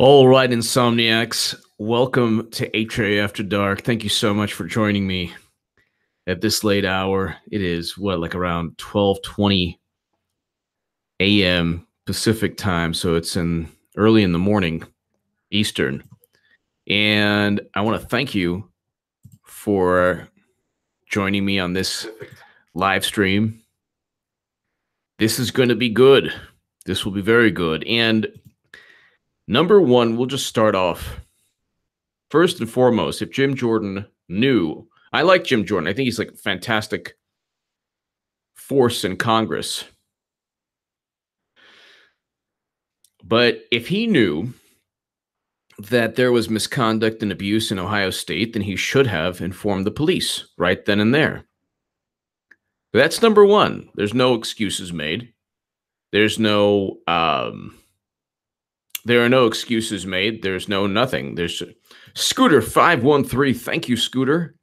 All right, Insomniacs, welcome to HA After Dark. Thank you so much for joining me at this late hour. It is, like around 12:20 a.m. Pacific time, so it's early in the morning, Eastern. And I want to thank you for joining me on this live stream. This is going to be good. This will be very good. And number one, we'll just start off. First and foremost, if Jim Jordan knew, I like Jim Jordan. I think he's like a fantastic force in Congress. But if he knew that there was misconduct and abuse in Ohio State, then he should have informed the police right then and there. But that's number one. There's no excuses made. There are no excuses made. There's no nothing. There's Scooter 513. Thank you, Scooter.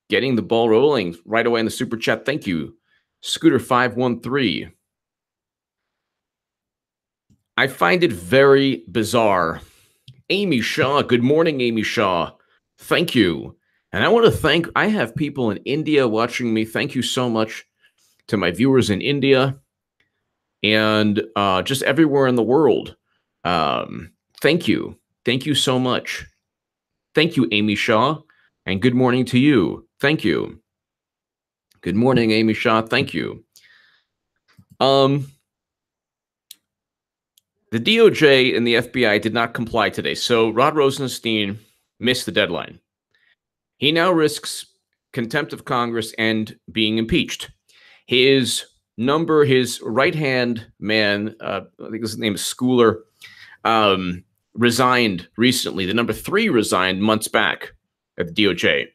Getting the ball rolling right away in the super chat. Thank you, Scooter 513. I find it very bizarre. Amy Shaw. Good morning, Amy Shaw. Thank you. And I want to thank, I have people in India watching me. Thank you so much to my viewers in India and just everywhere in the world. Thank you. Thank you so much. Thank you, Amy Shaw. And good morning to you. Thank you. Good morning, Amy Shaw. Thank you. The DOJ and the FBI did not comply today. So Rod Rosenstein missed the deadline. He now risks contempt of Congress and being impeached. His right-hand man, I think his name is Schooler, resigned recently. The number 3 resigned months back at the DOJ.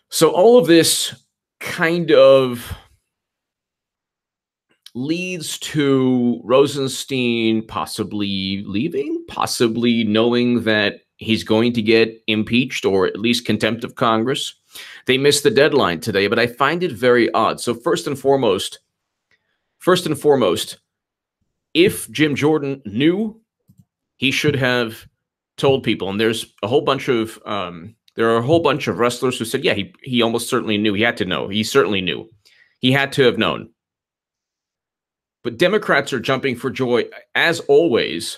So all of this kind of leads to Rosenstein possibly leaving, possibly knowing that he's going to get impeached or at least contempt of Congress. They missed the deadline today, but I find it very odd. So first and foremost, if Jim Jordan knew, he should have told people. And there's a whole bunch of there are a whole bunch of wrestlers who said, yeah, he almost certainly knew. He had to know. He certainly knew. He had to have known. But Democrats are jumping for joy, as always.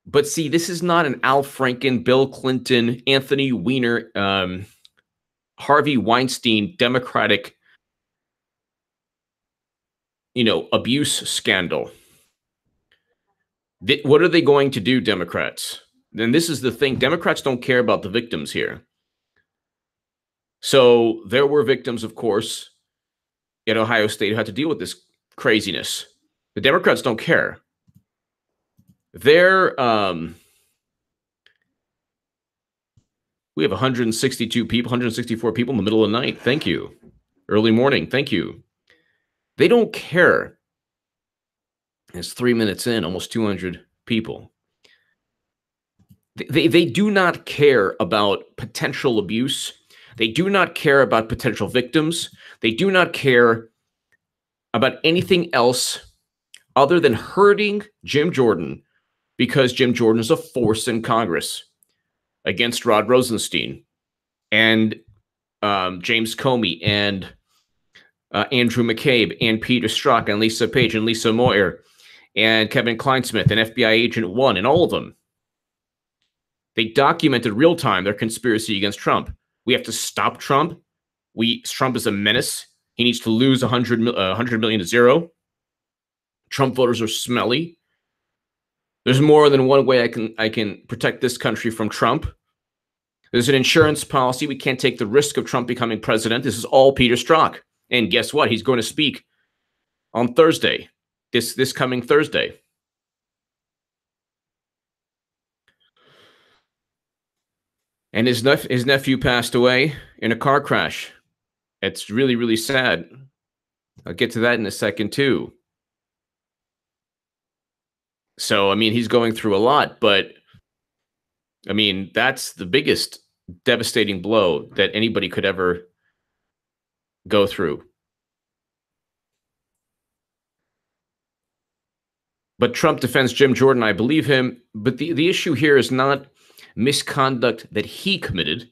But see, this is not an Al Franken, Bill Clinton, Anthony Weiner, Harvey Weinstein Democratic, abuse scandal. What are they going to do, Democrats? And this is the thing. Democrats don't care about the victims here. So there were victims, of course, at Ohio State who had to deal with this craziness. The Democrats don't care. We have 162 people, 164 people in the middle of the night. Thank you. Early morning. Thank you. They don't care. It's 3 minutes in, almost 200 people. They do not care about potential abuse. They do not care about potential victims. They do not care about anything else other than hurting Jim Jordan, because Jim Jordan is a force in Congress against Rod Rosenstein and James Comey and Andrew McCabe and Peter Strzok and Lisa Page and Lisa Moyer and Kevin Kleinsmith and FBI Agent 1 and all of them. They documented real time their conspiracy against Trump. We have to stop Trump. Trump is a menace. He needs to lose 100 million to 0. Trump voters are smelly. There's more than one way I can protect this country from Trump. There's an insurance policy. We can't take the risk of Trump becoming president. This is all Peter Strzok. And guess what? He's going to speak on Thursday, this coming Thursday. And his nephew passed away in a car crash. It's really, really sad. I'll get to that in a second, too. So, I mean, he's going through a lot, but, I mean, that's the biggest devastating blow that anybody could ever go through. But Trump defends Jim Jordan. I believe him. But the issue here is not misconduct that he committed.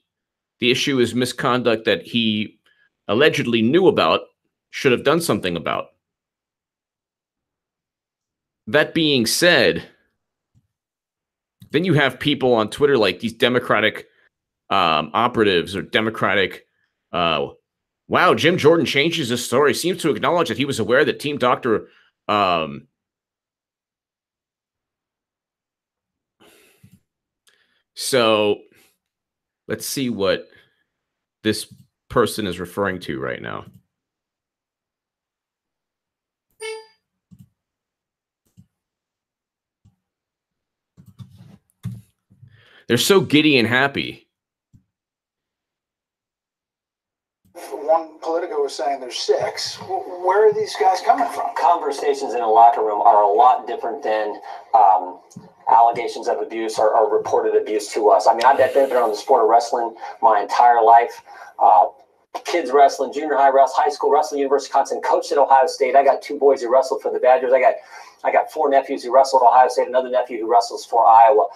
The issue is misconduct that he allegedly knew about, should have done something about. That being said, then you have people on Twitter like these Democratic operatives or Democratic, wow, Jim Jordan changes his story, seems to acknowledge that he was aware that Team Doctor so let's see what this person is referring to right now. They're so giddy and happy. One Politico was saying there's 6. Where are these guys coming from? Conversations in a locker room are a lot different than allegations of abuse or reported abuse to us. I mean, I've been on the sport of wrestling my entire life. Kids wrestling, junior high wrestling, high school wrestling, University of Wisconsin, coached at Ohio State. I got 2 boys who wrestled for the Badgers. I got 4 nephews who wrestled at Ohio State, another nephew who wrestles for Iowa.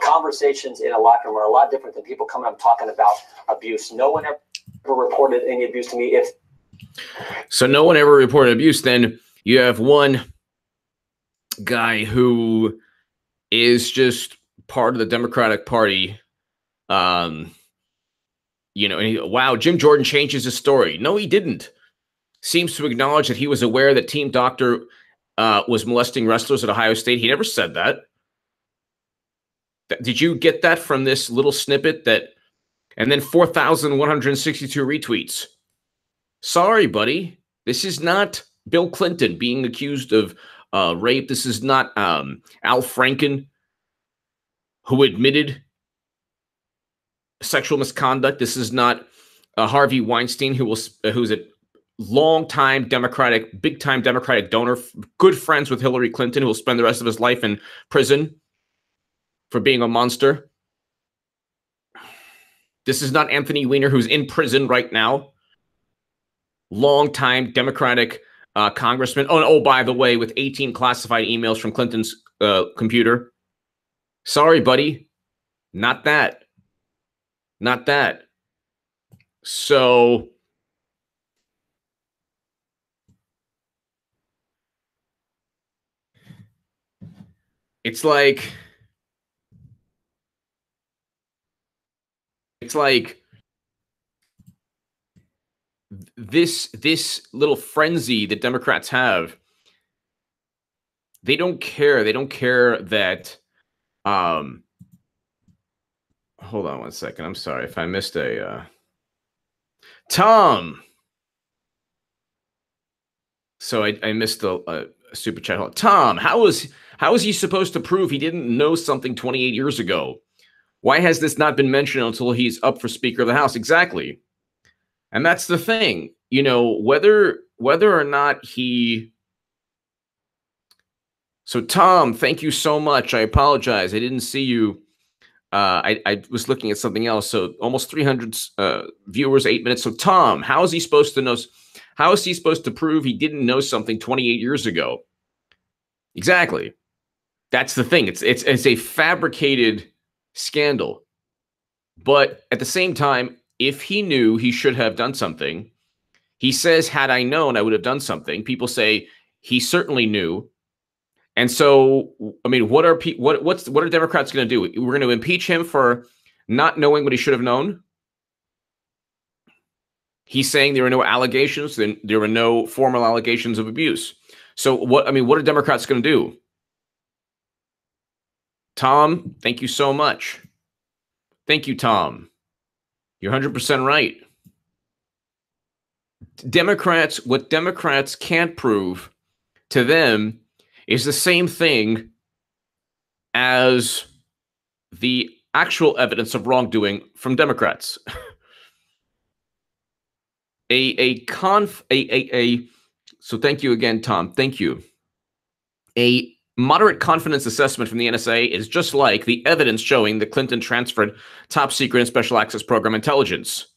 Conversations in a locker room are a lot different than people coming up talking about abuse. No one ever reported any abuse to me. So no one ever reported abuse. Then you have one guy who is just part of the Democratic Party. You know, and wow, Jim Jordan changes his story. No, he didn't. Seems to acknowledge that he was aware that Team Doctor was molesting wrestlers at Ohio State. He never said that. Did you get that from this little snippet that, and then 4,162 retweets? Sorry, buddy. This is not Bill Clinton being accused of rape. This is not Al Franken, who admitted sexual misconduct. This is not Harvey Weinstein, who's a long-time Democratic, big-time Democratic donor, good friends with Hillary Clinton, who will spend the rest of his life in prison for being a monster. This is not Anthony Weiner, who's in prison right now. Long-time Democratic congressman. Oh, by the way, with 18 classified emails from Clinton's computer. Sorry, buddy. Not that. Not that. So it's like this little frenzy that Democrats have. They don't care. They don't care that hold on one second. I'm sorry if I missed a Tom. So I missed a super chat. Hold on. Tom, how is he supposed to prove he didn't know something 28 years ago? Why has this not been mentioned until he's up for Speaker of the House? Exactly. And that's the thing, you know, whether or not he. So Tom, thank you so much. I apologize. I didn't see you. I was looking at something else. So almost 300 viewers, 8 minutes. So Tom, how is he supposed to know? How is he supposed to prove he didn't know something 28 years ago? Exactly. That's the thing. It's a fabricated scandal. But at the same time, if he knew, he should have done something. He says, had I known, I would have done something. People say he certainly knew. And so, I mean, what are Democrats going to do? We're going to impeach him for not knowing what he should have known. He's saying there were no allegations, then there were no formal allegations of abuse. So what are Democrats going to do? Tom, thank you so much. Thank you, Tom. You're 100% right. What Democrats can't prove to them is the same thing as the actual evidence of wrongdoing from Democrats. So thank you again, Tom. Thank you. A moderate confidence assessment from the NSA is just like the evidence showing that Clinton transferred top secret and special access program intelligence.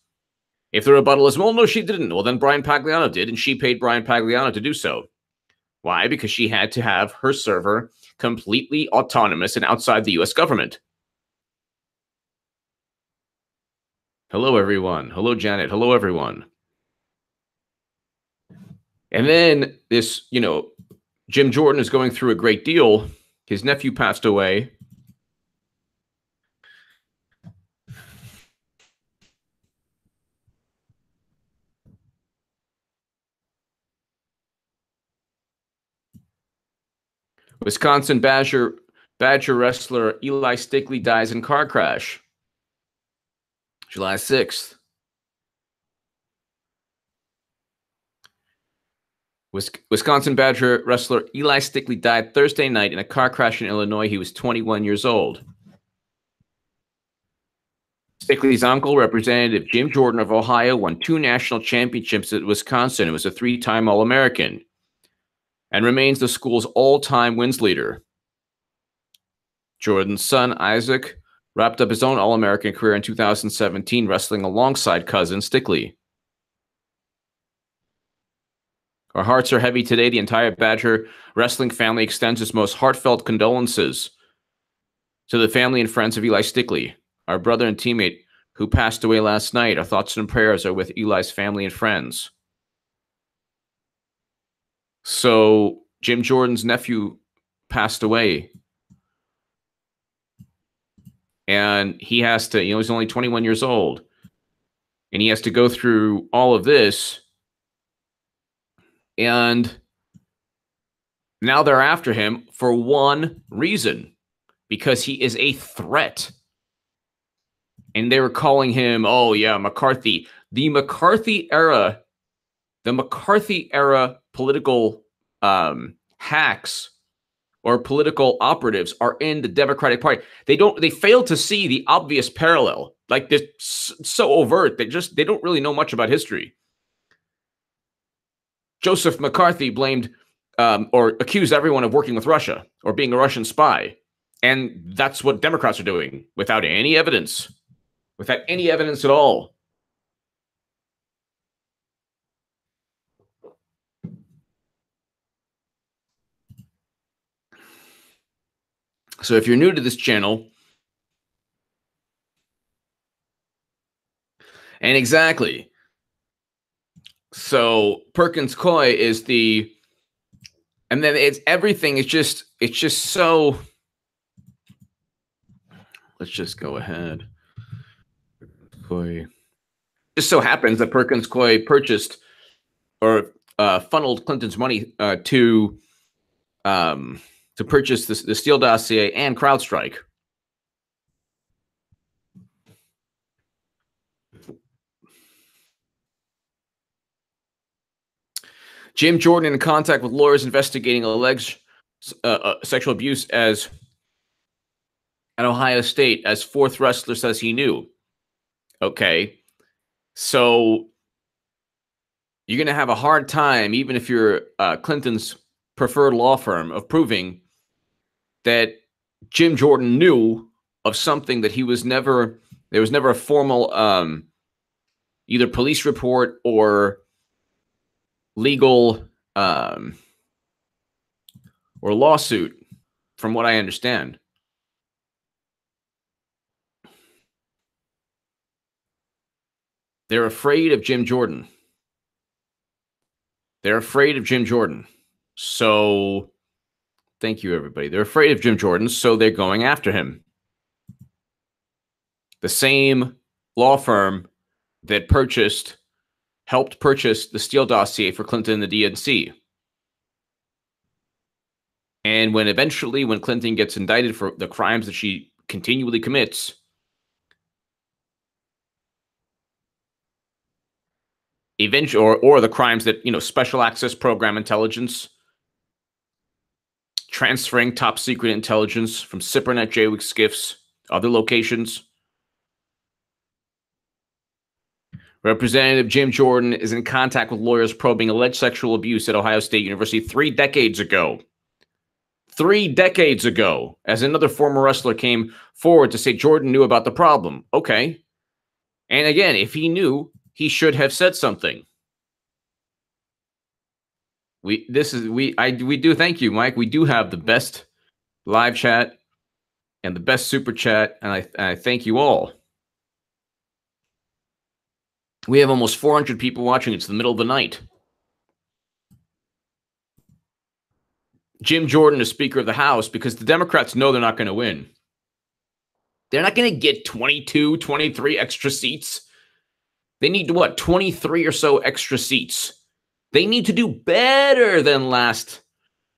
If the rebuttal is, well, no, she didn't. Well, then Brian Pagliano did, and she paid Brian Pagliano to do so. Why? Because she had to have her server completely autonomous and outside the US government. Hello, everyone. Hello, Janet. Hello, everyone. And then this, you know, Jim Jordan is going through a great deal. His nephew passed away. Wisconsin Badger wrestler Eli Stickley dies in car crash. July 6th. Wisconsin Badger wrestler Eli Stickley died Thursday night in a car crash in Illinois. He was 21 years old. Stickley's uncle, Representative Jim Jordan of Ohio, won 2 national championships at Wisconsin and was a 3-time All-American and remains the school's all-time wins leader. Jordan's son, Isaac, wrapped up his own All-American career in 2017, wrestling alongside cousin Stickley. Our hearts are heavy today. The entire Badger wrestling family extends its most heartfelt condolences to the family and friends of Eli Stickley, our brother and teammate who passed away last night. Our thoughts and prayers are with Eli's family and friends. So Jim Jordan's nephew passed away. And he has to, you know, he's only 21 years old. And he has to go through all of this. And now they're after him for one reason, because he is a threat. And they were calling him, oh yeah, McCarthy. The McCarthy era political hacks or political operatives are in the Democratic Party. They fail to see the obvious parallel. Like, this so overt. They don't really know much about history. Joseph McCarthy blamed or accused everyone of working with Russia or being a Russian spy. And that's what Democrats are doing without any evidence. Without any evidence at all. So if you're new to this channel, and exactly, so Perkins Coie is the, and then it's everything. It's just so, let's just go ahead. Coie. Just so happens that Perkins Coie purchased or funneled Clinton's money to purchase the Steele dossier and CrowdStrike. Jim Jordan in contact with lawyers investigating alleged sexual abuse at Ohio State, as 4th wrestler says he knew. Okay, so you're going to have a hard time, even if you're Clinton's preferred law firm, of proving that Jim Jordan knew of something that he was never, there was never a formal either police report or legal or lawsuit, from what I understand. They're afraid of Jim Jordan. They're afraid of Jim Jordan. So, thank you, everybody. They're afraid of Jim Jordan, so they're going after him. The same law firm that helped purchase the Steele dossier for Clinton and the DNC. And when Clinton gets indicted for the crimes that she continually commits, or the crimes that, you know, special access program intelligence, transferring top secret intelligence from SIPRNet, JWIC, SCIFs, other locations. Representative Jim Jordan is in contact with lawyers probing alleged sexual abuse at Ohio State University 3 decades ago. 3 decades ago, as another former wrestler came forward to say Jordan knew about the problem. Okay. And again, if he knew, he should have said something. We do thank you, Mike. We do have the best live chat and the best super chat, and I thank you all. We have almost 400 people watching. It's the middle of the night. Jim Jordan is Speaker of the House because the Democrats know they're not going to win. They're not going to get 22, 23 extra seats. They need, what, 23 or so extra seats. They need to do better than last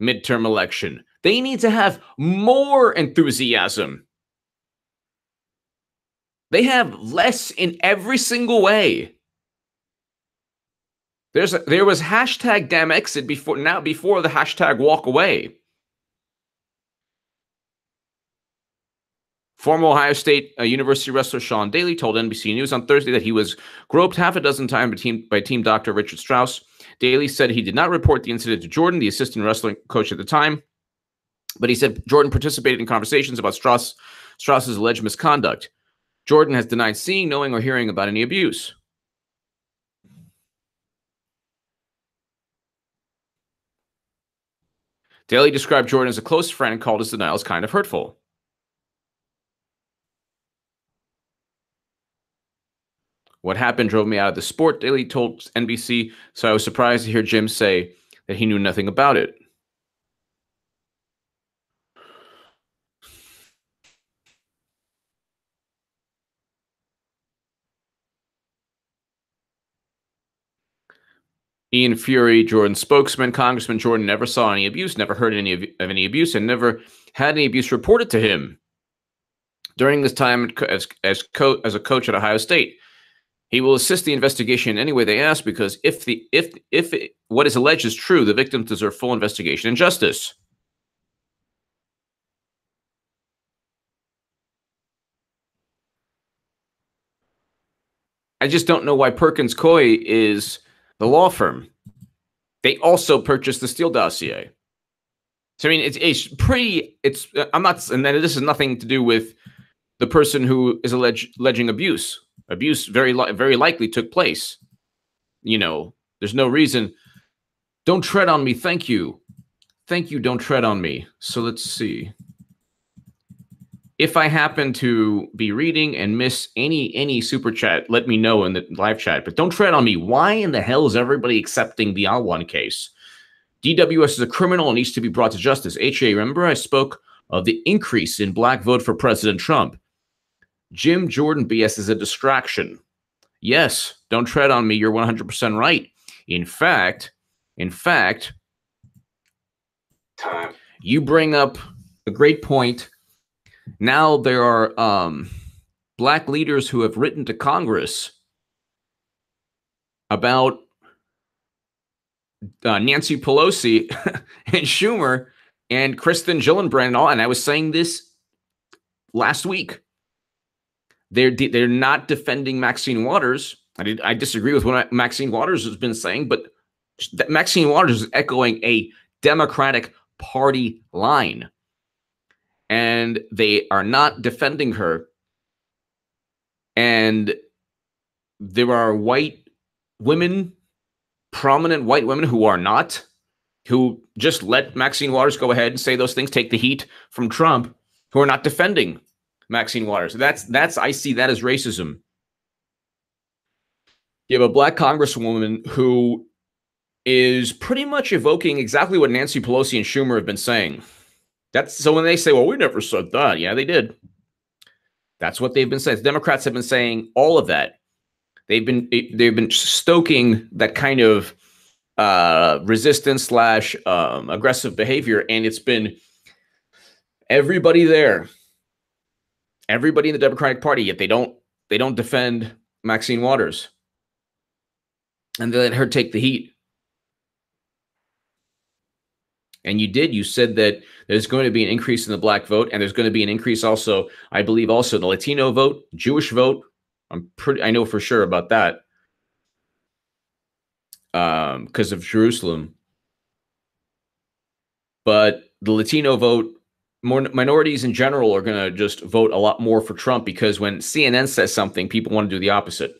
midterm election. They need to have more enthusiasm. They have less in every single way. There was hashtag damn exit before the hashtag walk away. Former Ohio State University wrestler Sean Daly told NBC News on Thursday that he was groped half a dozen times by team doctor Richard Strauss. Daly said he did not report the incident to Jordan, the assistant wrestling coach at the time, but he said Jordan participated in conversations about Strauss's alleged misconduct. Jordan has denied seeing, knowing, or hearing about any abuse. Daly described Jordan as a close friend and called his denials kind of hurtful. What happened drove me out of the sport, Daly told NBC, so I was surprised to hear Jim say that he knew nothing about it. Ian Fury, Jordan's spokesman, Congressman Jordan never saw any abuse, never heard of any abuse, and never had any abuse reported to him during his time as a coach at Ohio State. He will assist the investigation in any way they ask because if what is alleged is true, the victims deserve full investigation and justice. I just don't know why Perkins Coie is the law firm. They also purchased the Steele dossier. So I mean, I'm not, and this has nothing to do with the person who is alleging abuse. Abuse very likely took place. You know, there's no reason. Don't tread on me. Thank you. Thank you. Don't tread on me. So let's see. If I happen to be reading and miss any super chat, let me know in the live chat. But don't tread on me. Why in the hell is everybody accepting the Alwan case? DWS is a criminal and needs to be brought to justice. HA, remember I spoke of the increase in black vote for President Trump. Jim Jordan BS is a distraction. Yes, don't tread on me. You're 100% right. In fact, you bring up a great point. Now there are black leaders who have written to Congress about Nancy Pelosi and Schumer and Kristen Gillibrand and all. And I was saying this last week. They're not defending Maxine Waters. I disagree with what Maxine Waters has been saying, but Maxine Waters is echoing a Democratic Party line. And they are not defending her. And there are white women, prominent white women who just let Maxine Waters go ahead and say those things, take the heat from Trump, who are not defending Maxine Waters. I see that as racism. You have a black congresswoman who is pretty much evoking exactly what Nancy Pelosi and Schumer have been saying. So when they say, well, we never said that. Yeah, they did. That's what they've been saying. The Democrats have been saying all of that. They've been stoking that kind of resistance / aggressive behavior. And it's been everybody there. Everybody in the Democratic Party, yet they don't defend Maxine Waters. And they let her take the heat. And you said that there's going to be an increase in the black vote, and there's going to be an increase also, I believe, also in the Latino vote, Jewish vote. I know for sure about that. Because of Jerusalem. But the Latino vote, more minorities in general are going to just vote a lot more for Trump because when CNN says something, people want to do the opposite.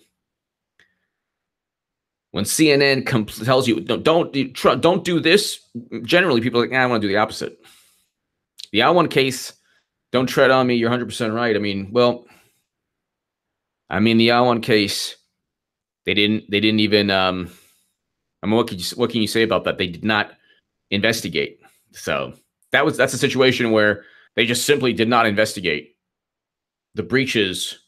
When CNN tells you don't do this, generally people are like, I want to do the opposite. The I-1 case, don't tread on me. You're 100% right. I mean, well, the I-1 case, they didn't even. I mean, what can you say about that? They did not investigate. So that's a situation where they just simply did not investigate the breaches,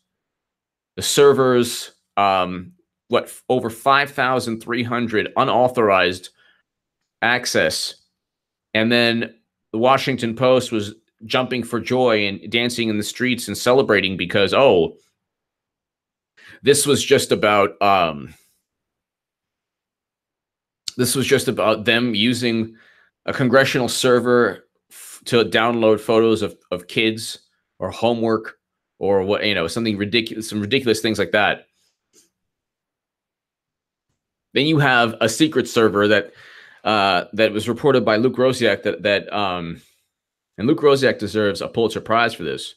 the servers, over 5,300 unauthorized access. And then the Washington Post was jumping for joy and dancing in the streets and celebrating because, oh, this was just about them using a congressional server to download photos of kids or homework or what, something ridiculous, some ridiculous things like that. Then you have a secret server that was reported by Luke Rosiak and Luke Rosiak deserves a Pulitzer Prize for this.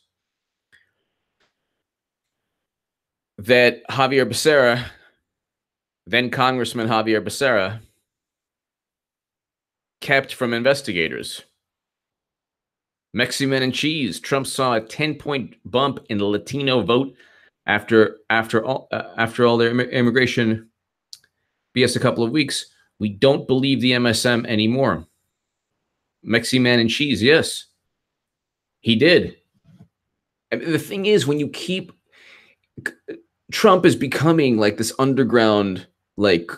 That Javier Becerra, then Congressman Javier Becerra, kept from investigators. Mexican and cheese. Trump saw a 10-point bump in the Latino vote after all their immigration BS a couple of weeks. We don't believe the MSM anymore. Mexican and cheese, yes, he did. I mean, the thing is, when you keep Trump is becoming like this underground, like,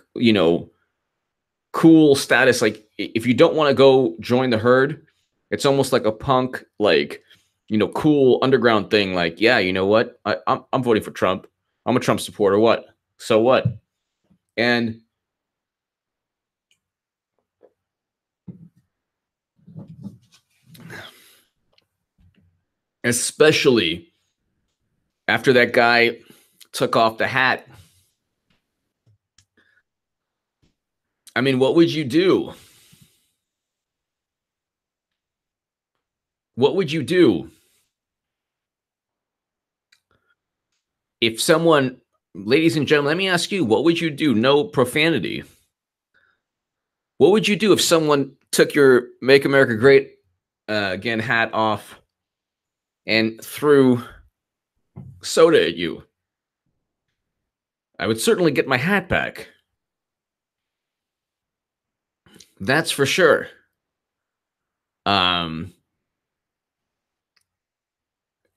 cool status. Like, if you don't want to go join the herd, it's almost like a punk, like, cool underground thing. Like, yeah, you know what? I'm voting for Trump. I'm a Trump supporter. What? So what? And especially after that guy took off the hat. I mean, what would you do? What would you do if someone, ladies and gentlemen, let me ask you, what would you do? No profanity. What would you do if someone took your Make America Great Again hat off and threw soda at you? I would certainly get my hat back. That's for sure.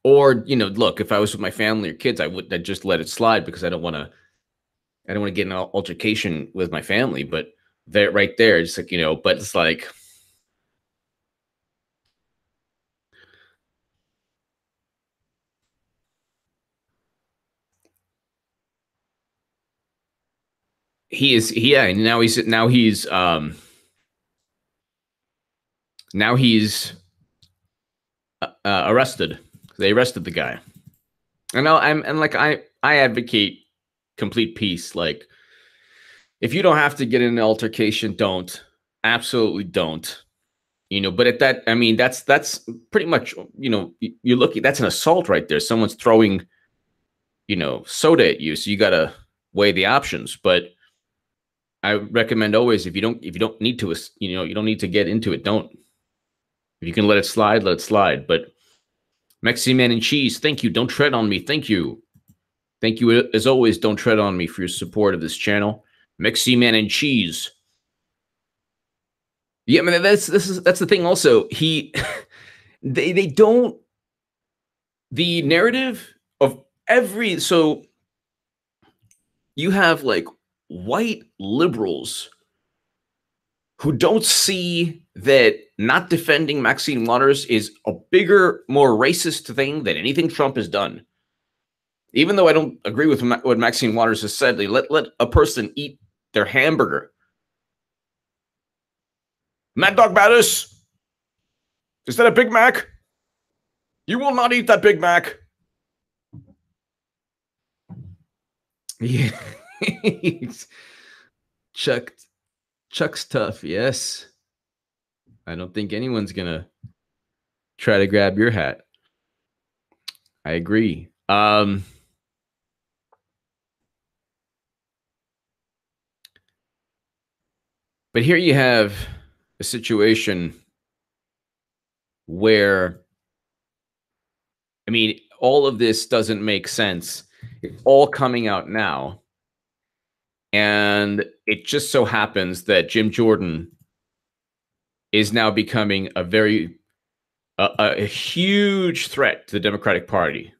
Or, look, if I was with my family or kids, I'd just let it slide because I don't want to get in an altercation with my family. But there, right there, just like, but it's like, now he's arrested. They arrested the guy. And I advocate complete peace. Like, if you don't have to get in an altercation, don't. Absolutely don't. But at that, I mean, that's pretty much, you're looking, that's an assault right there. Someone's throwing, soda at you. So you got to weigh the options. But I recommend always, if you don't need to, you don't need to get into it, don't. If you can let it slide, let it slide. But Mexican Man and Cheese, thank you. Don't tread on me. Thank you. Thank you, as always. Don't tread on me for your support of this channel. Mexican Man and Cheese. Yeah, I mean, that's the thing. Also, they don't. The narrative of so you have like white liberals who don't see that not defending Maxine Waters is a bigger, more racist thing than anything Trump has done. Even though I don't agree with what Maxine Waters has said, they let a person eat their hamburger. Mad Dog Mattis, is that a Big Mac? You will not eat that Big Mac. Yeah. Chuck's tough, yes. I don't think anyone's gonna try to grab your hat. I agree. But here you have a situation where, I mean, all of this doesn't make sense. It's all coming out now. And it just so happens that Jim Jordan is now becoming a huge threat to the Democratic Party.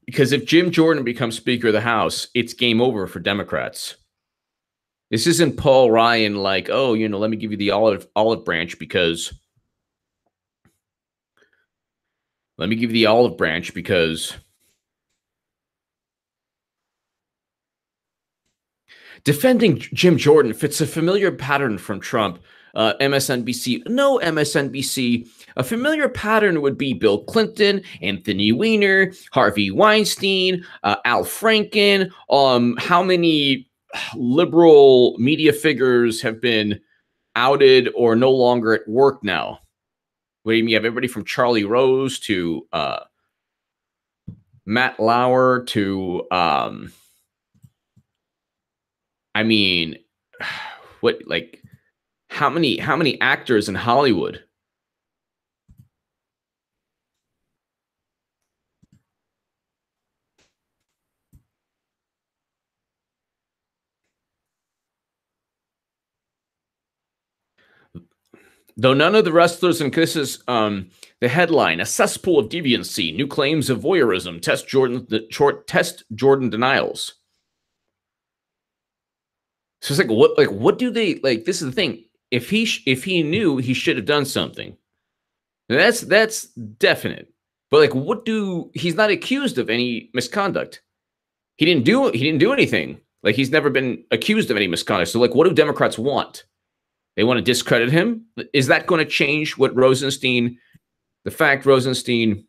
Because if Jim Jordan becomes Speaker of the House, it's game over for Democrats. This isn't Paul Ryan like, oh, let me give you the olive branch because defending Jim Jordan fits a familiar pattern from Trump. MSNBC, no MSNBC. A familiar pattern would be Bill Clinton, Anthony Weiner, Harvey Weinstein, Al Franken. How many liberal media figures have been outed or no longer at work now? What do you mean? You have everybody from Charlie Rose to Matt Lauer to I mean, what, like, how many actors in Hollywood? Though none of the wrestlers, and this is the headline: a cesspool of deviancy, new claims of voyeurism, test Jordan denials. So it's like, what do they like? This is the thing. If he knew, he should have done something. That's definite. But like, he's not accused of any misconduct. He didn't do anything. Like, he's never been accused of any misconduct. So like, what do Democrats want? They want to discredit him. Is that going to change what Rosenstein? The fact Rosenstein,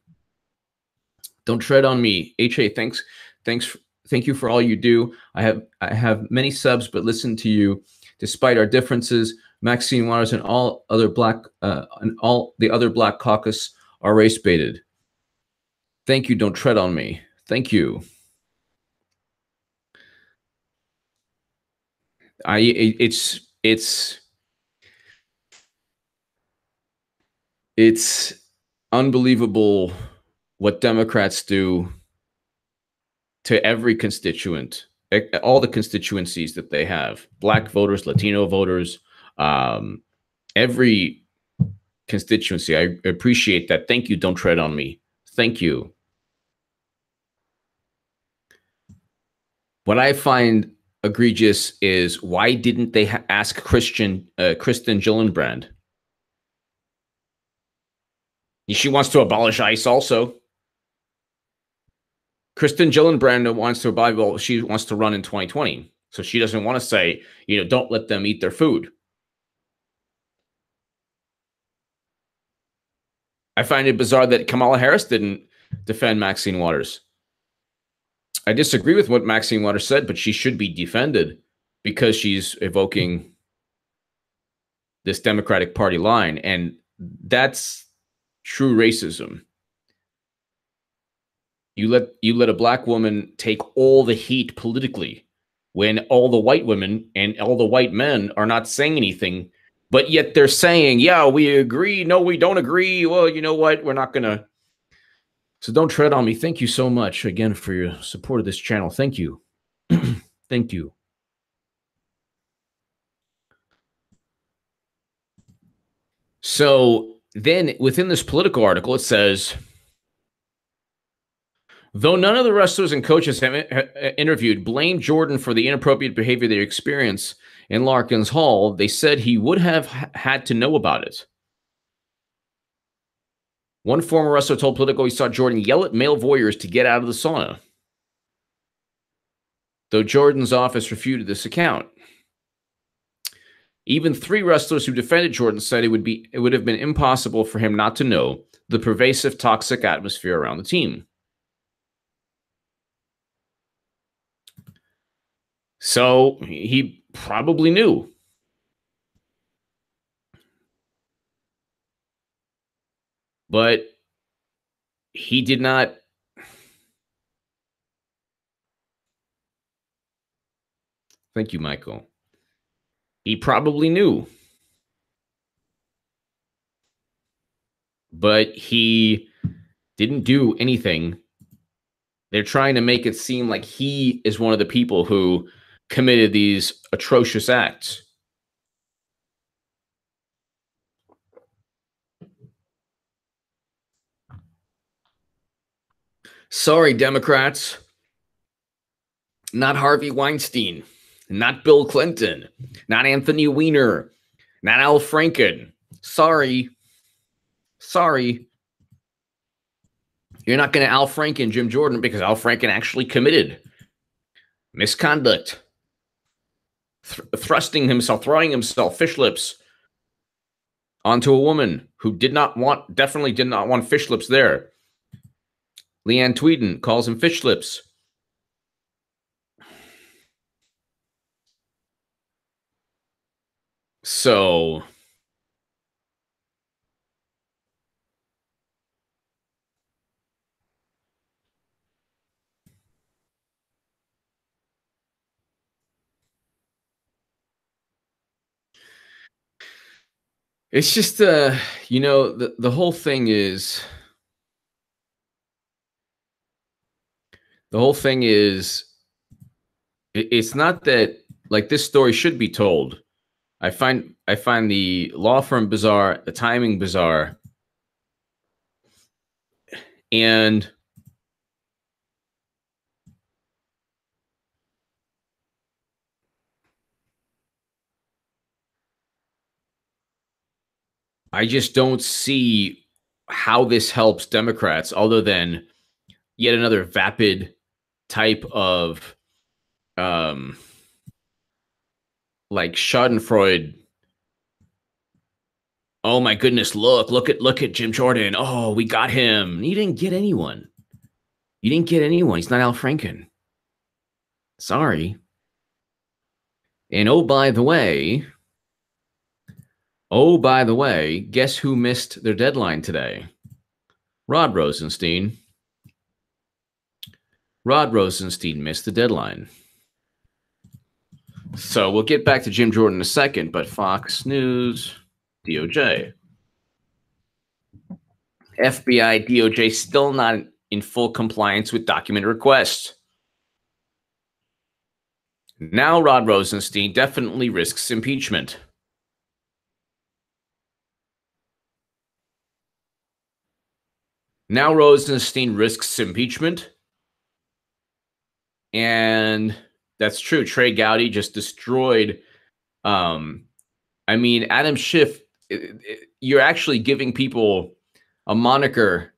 don't tread on me. HA, thank you for all you do. I have many subs, but listen to you despite our differences. Maxine Waters and all the other black caucus are race baited. Thank you. Don't tread on me. Thank you. It's unbelievable what Democrats do to every constituent, all the constituencies that they have: black voters, Latino voters, every constituency. I appreciate that. Thank you. Don't tread on me. Thank you. What I find egregious is, why didn't they ask Kristen Gillibrand? She wants to abolish ICE also. Kristen Gillibrand wants to abolish, well, she wants to run in 2020. So she doesn't want to say, don't let them eat their food. I find it bizarre that Kamala Harris didn't defend Maxine Waters. I disagree with what Maxine Waters said, but she should be defended because she's evoking this Democratic Party line. And that's true racism. You let a black woman take all the heat politically when all the white women and all the white men are not saying anything, but yet they're saying, yeah, we agree. No, we don't agree. Well, you know what? We're not going to. So don't tread on me. Thank you so much again for your support of this channel. Thank you. Thank you. So then within this Politico article, it says, though none of the wrestlers and coaches have interviewed blamed Jordan for the inappropriate behavior they experienced in Larkins Hall, they said he would have had to know about it. One former wrestler told Politico he saw Jordan yell at male voyeurs to get out of the sauna, though Jordan's office refuted this account. Even 3 wrestlers who defended Jordan said it would have been impossible for him not to know the pervasive toxic atmosphere around the team. So he probably knew. But he did not. Thank you, Michael. He probably knew. But he didn't do anything. They're trying to make it seem like he is one of the people who committed these atrocious acts. Sorry, Democrats. Not Harvey Weinstein. Not Bill Clinton. Not Anthony Weiner. Not Al Franken. Sorry. Sorry. You're not going to Al Franken Jim Jordan because Al Franken actually committed misconduct. Throwing himself fish lips onto a woman who definitely did not want fish lips there. Leanne Tweeden calls him fish lips. So it's just you know, the whole thing is it's not that like this story should be told. I find the law firm bizarre, the timing bizarre, and I just don't see how this helps Democrats other than yet another vapid type of like Schadenfreude. Oh my goodness, look at Jim Jordan. Oh, we got him. You didn't get anyone. You didn't get anyone. He's not Al Franken. Sorry. And oh, by the way, guess who missed their deadline today? Rod Rosenstein. Rod Rosenstein missed the deadline. So we'll get back to Jim Jordan in a second, but Fox News, DOJ. FBI, DOJ still not in full compliance with document requests. Now Rod Rosenstein definitely risks impeachment. Now Rosenstein risks impeachment. And that's true. Trey Gowdy just destroyed. I mean, Adam Schiff, you're actually giving people a moniker.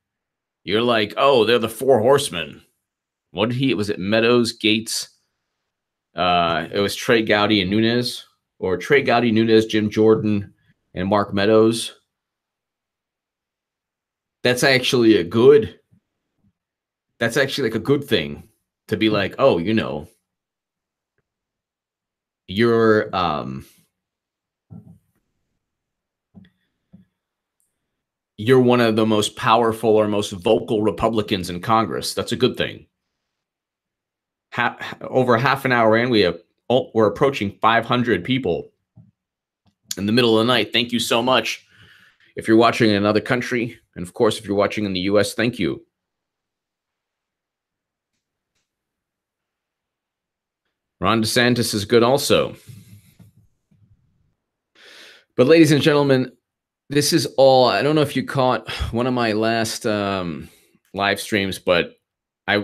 You're like, oh, they're the four horsemen. What did he? Was it Meadows, Gates? It was Trey Gowdy and Nunes, or Trey Gowdy, Nunes, Jim Jordan, and Mark Meadows. That's actually a good. That's actually like a good thing to be like, oh, you know, you're one of the most powerful or most vocal Republicans in Congress. That's a good thing. Over half an hour in, we're approaching 500 people in the middle of the night. Thank you so much. If you're watching in another country, and of course, if you're watching in the US, thank you. Ron DeSantis is good also. But ladies and gentlemen, this is all. I don't know if you caught one of my last live streams, but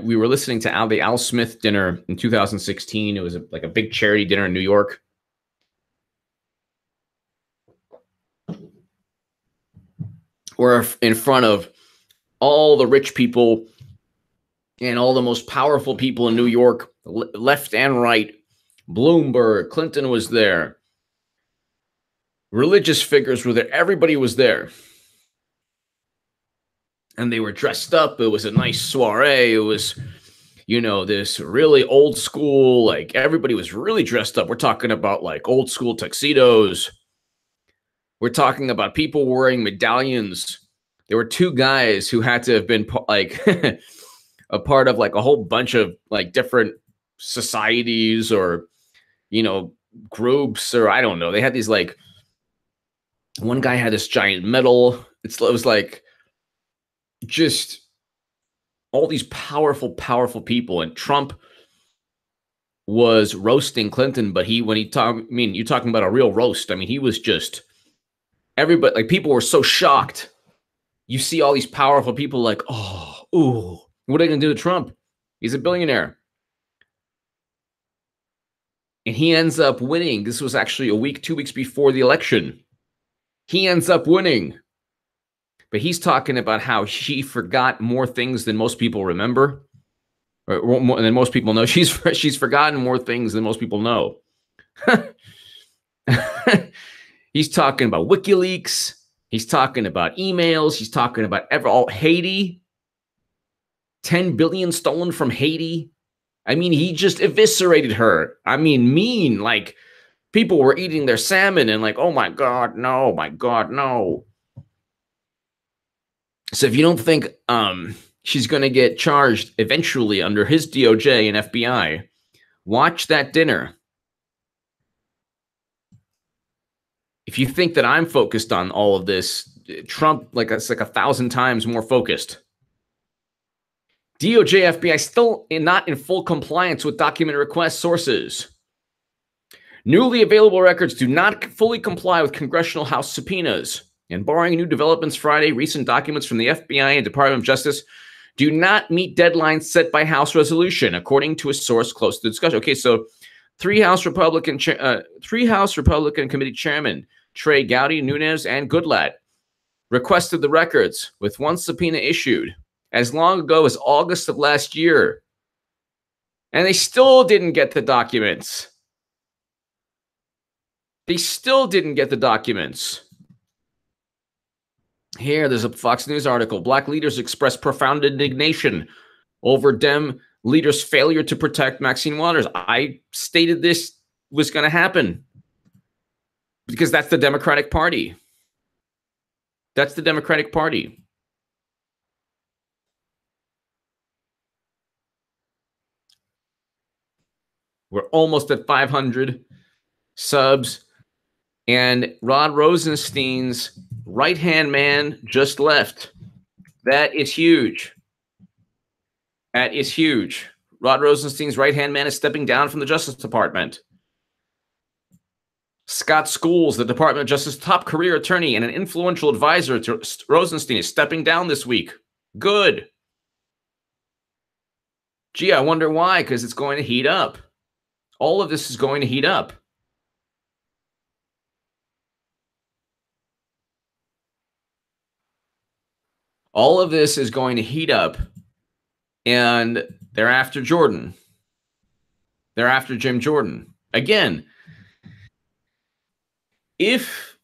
we were listening to the Al Smith dinner in 2016. It was like a big charity dinner in New York. We're in front of all the rich people and all the most powerful people in New York, left and right. Bloomberg, Clinton was there. Religious figures were there. Everybody was there. And they were dressed up. It was a nice soiree. It was, you know, this really old school, like everybody was really dressed up. We're talking about like old school tuxedos. We're talking about people wearing medallions. There were two guys who had to have been like a part of like a whole bunch of like different societies or, you know, groups, or I don't know. They had these like, one guy had this giant medal. It was like just all these powerful, powerful people. And Trump was roasting Clinton, but when he talked, I mean, you're talking about a real roast. I mean, he was just, everybody, like, people were so shocked. You see all these powerful people like, oh, ooh, what are they going to do to Trump? He's a billionaire. And he ends up winning. This was actually a week, 2 weeks before the election. He ends up winning. But he's talking about how she forgot more things than most people remember, or more than most people know. She's forgotten more things than most people know. He's talking about WikiLeaks. He's talking about emails. He's talking about Haiti. 10 billion stolen from Haiti. I mean, he just eviscerated her. I mean, mean, like, people were eating their salmon and like, oh my God, no, my God, no. So if you don't think she's going to get charged eventually under his DOJ and FBI, watch that dinner. If you think that I'm focused on all of this, Trump, it's like 1,000 times more focused. DOJ, FBI still not in full compliance with document request sources. Newly available records do not fully comply with congressional House subpoenas. And barring new developments Friday, recent documents from the FBI and Department of Justice do not meet deadlines set by House resolution, according to a source close to the discussion. Okay, so three House Republican committee chairmen, Trey Gowdy, Nunes, and Goodlatte, requested the records with one subpoena issued as long ago as August of last year. And they still didn't get the documents. They still didn't get the documents. Here, there's a Fox News article. Black leaders express profound indignation over Dem leaders' failure to protect Maxine Waters. I stated this was going to happen because that's the Democratic Party. That's the Democratic Party. We're almost at 500 subs. And Rod Rosenstein's right-hand man just left. That is huge. That is huge. Rod Rosenstein's right-hand man is stepping down from the Justice Department. Scott Schools, the Department of Justice top career attorney and an influential advisor to Rosenstein, is stepping down this week. Good. Gee, I wonder why, because it's going to heat up. All of this is going to heat up. All of this is going to heat up, and they're after Jordan. They're after Jim Jordan. Again, if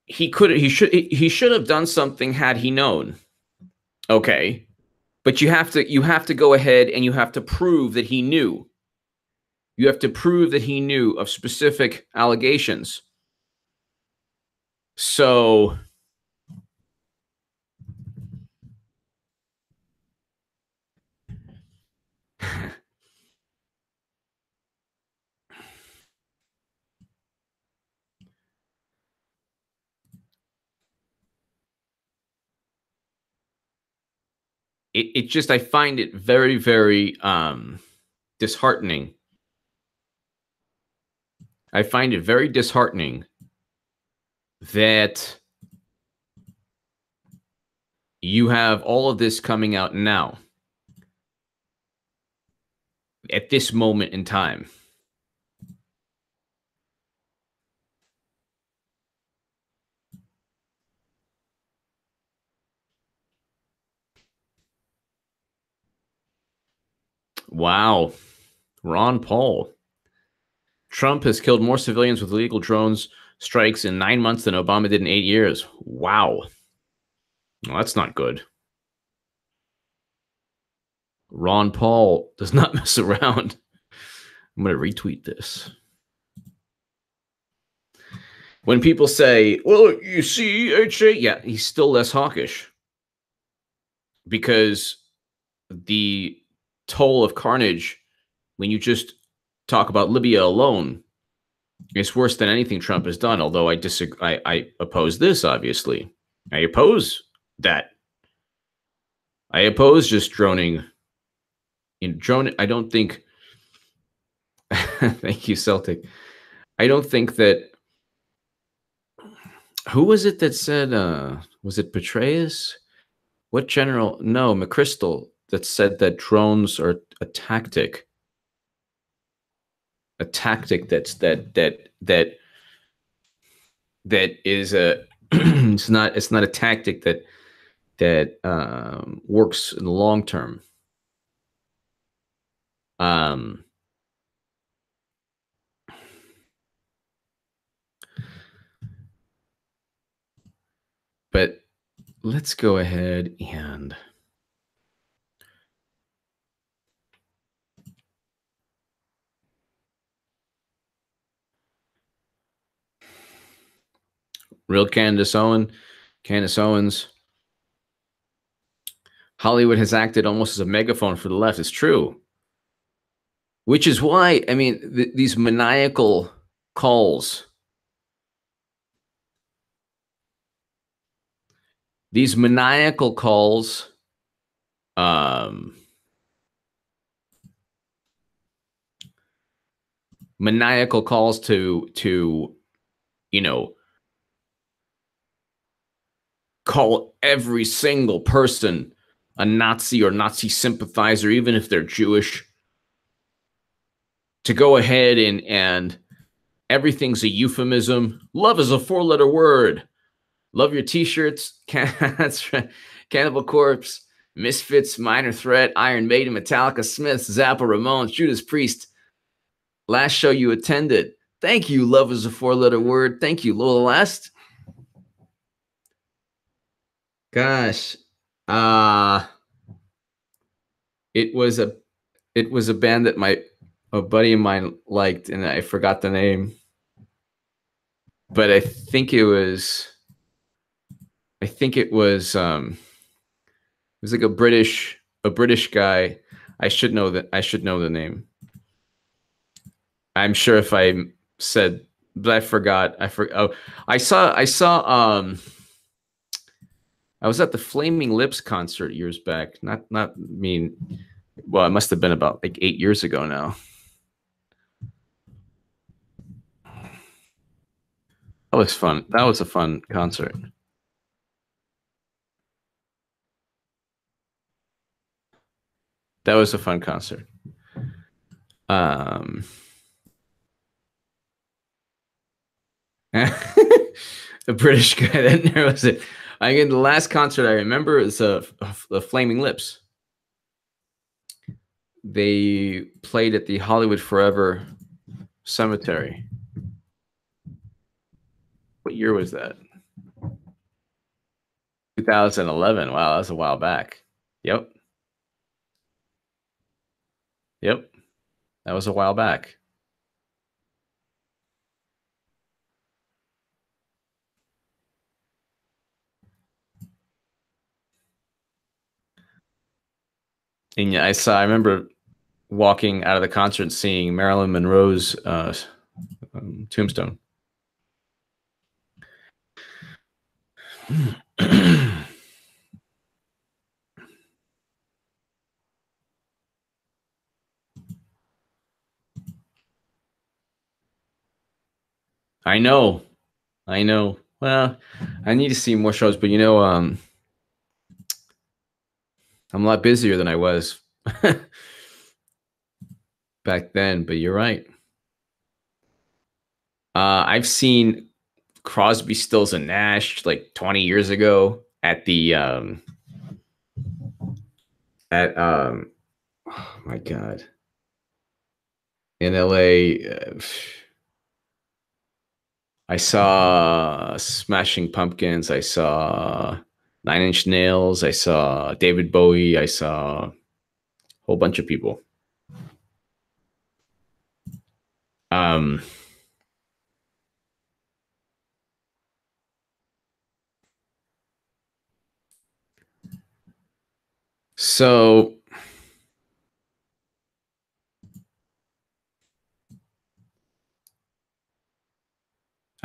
he could, he should have done something had he known. Okay, but you have to go ahead and you have to prove that he knew. You have to prove that he knew of specific allegations. So it just, I find it very, very disheartening. I find it very disheartening that you have all of this coming out now at this moment in time. Wow. Ron Paul. Trump has killed more civilians with illegal drones strikes in 9 months than Obama did in 8 years. Wow. Well, that's not good. Ron Paul does not mess around. I'm going to retweet this. When people say, well, you see, HA, yeah, he's still less hawkish. Because the toll of carnage, when you just talk about Libya alone, It's worse than anything Trump has done, although I disagree. I oppose this, obviously. I oppose that. I oppose just droning. I don't think. Thank you, Celtic. I don't think that. Who was it that said? Was it Petraeus? What general? No, McChrystal that said that drones are a tactic. A tactic that is a. It's not a tactic that works in the long term. But let's go ahead and real Candace Owens. Hollywood has acted almost as a megaphone for the left. It's true. Which is why, I mean, these maniacal calls. These maniacal calls to you know, call every single person a Nazi or Nazi sympathizer, even if they're Jewish, to go ahead and everything's a euphemism. Love is a 4-letter word. Love your t-shirts. That's right. Cannibal Corpse, Misfits, Minor Threat, Iron Maiden, Metallica, Smiths, Zappa, Ramones, Judas Priest. Last show you attended. Thank you. Love is a 4-letter word. Thank you. Lola Last. Gosh. It was a band that a buddy of mine liked, and I forgot the name. But I think it was it was like a British guy. I should know the name. I'm sure if I said, but I forgot. Oh, I saw I was at the Flaming Lips concert years back. Well, it must have been about like 8 years ago now. That was fun. That was a fun concert. That was a fun concert. A British guy. That narrows it. Again, the last concert I remember is the Flaming Lips. They played at the Hollywood Forever Cemetery. What year was that? 2011. Wow, that was a while back. Yep. That was a while back. And yeah, I remember walking out of the concert and seeing Marilyn Monroe's tombstone. I know. Well, I need to see more shows, but I'm a lot busier than I was back then, but you're right. I've seen Crosby, Stills, and Nash like 20 years ago at the oh my God, in LA. I saw Smashing Pumpkins. I saw 9 Inch Nails. I saw David Bowie. I saw a whole bunch of people. So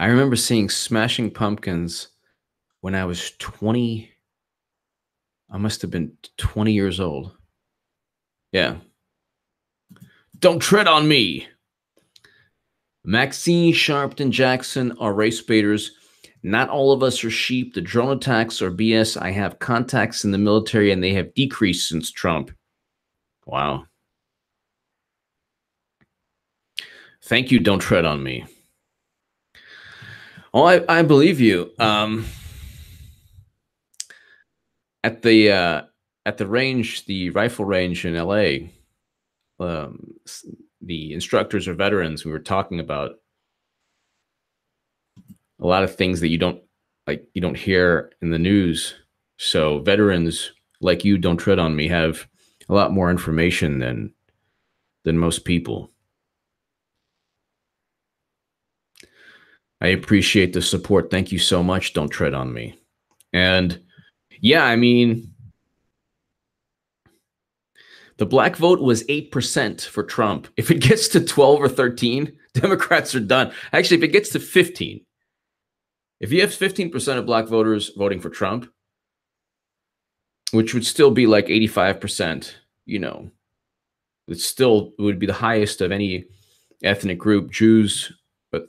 I remember seeing Smashing Pumpkins when I was 20. I must have been 20 years old. Yeah. Don't tread on me. Maxine, Sharpton, Jackson are race baiters. Not all of us are sheep. The drone attacks are BS. I have contacts in the military and they have decreased since Trump. Wow. Thank you. Don't tread on me. Oh, I believe you. At the range, the rifle range in LA, the instructors are veterans. We were talking about a lot of things that you don't hear in the news. So veterans like you, don't tread on me, have a lot more information than most people. I appreciate the support. Thank you so much. Don't tread on me. And yeah, I mean, the black vote was 8% for Trump. If it gets to 12 or 13, Democrats are done. Actually, if it gets to 15, if you have 15% of black voters voting for Trump, which would still be like 85%, you know, it would be the highest of any ethnic group. Jews, but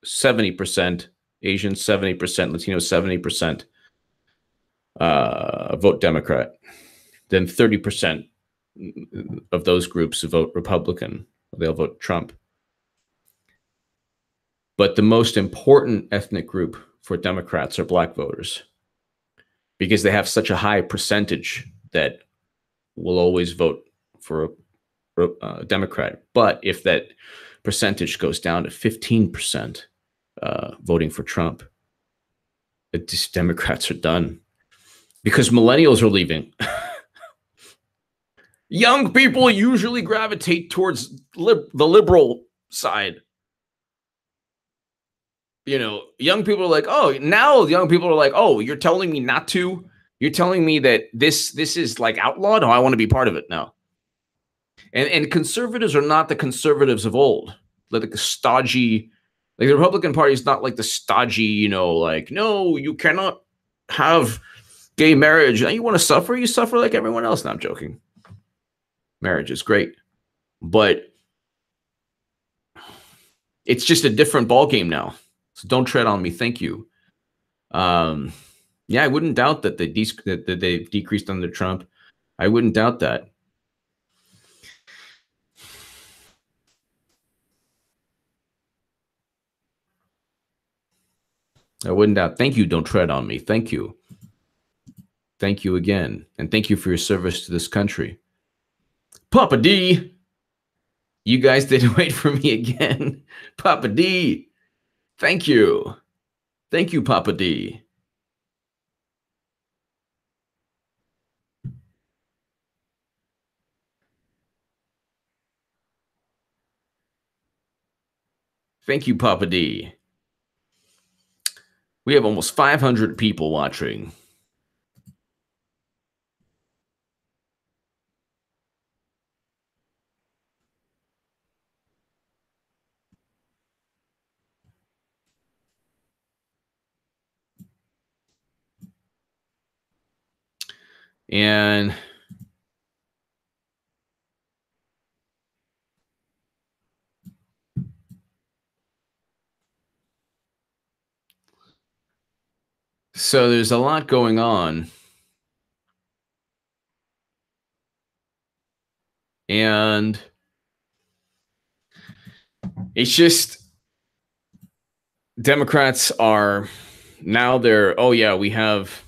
70%, Asians 70%, Latinos 70% vote Democrat. Then 30% of those groups vote Republican. They'll vote Trump. But the most important ethnic group for Democrats are black voters, because they have such a high percentage that will always vote for a Democrat. But if that percentage goes down to 15% voting for Trump, these Democrats are done, because millennials are leaving. Young people usually gravitate towards the liberal side. You know, young people are like, oh, now young people are like, oh, you're telling me not to? You're telling me that this is like outlawed? Oh, I want to be part of it now. And conservatives are not the conservatives of old. Like the stodgy, like the Republican Party is not like the stodgy, you know, like, no, you cannot have gay marriage. You want to suffer? You suffer like everyone else. No, I'm joking. Marriage is great, but it's just a different ballgame now. So don't tread on me. Thank you. Yeah, I wouldn't doubt that they've decreased under Trump. I wouldn't doubt that. I wouldn't doubt. Thank you. Don't tread on me. Thank you. Thank you again. And thank you for your service to this country. Papa D. You guys didn't wait for me again. Papa D. Thank you. Thank you, Papa D. Thank you, Papa D. We have almost 500 people watching. And so there's a lot going on. And it's just Democrats are now oh yeah, we have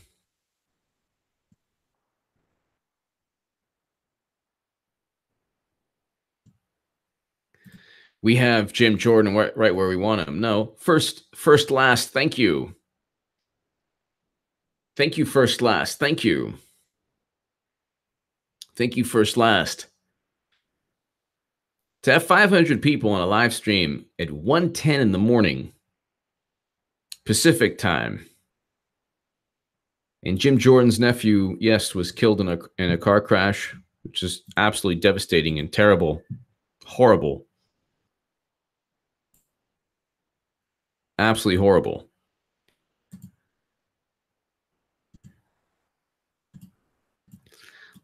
Jim Jordan right where we want him. No, first last. Thank you. Thank you, first last. Thank you. Thank you, first last. To have 500 people on a live stream at 1:10 in the morning Pacific time, and Jim Jordan's nephew, yes, was killed in a car crash, which is absolutely devastating and terrible, horrible. Absolutely horrible.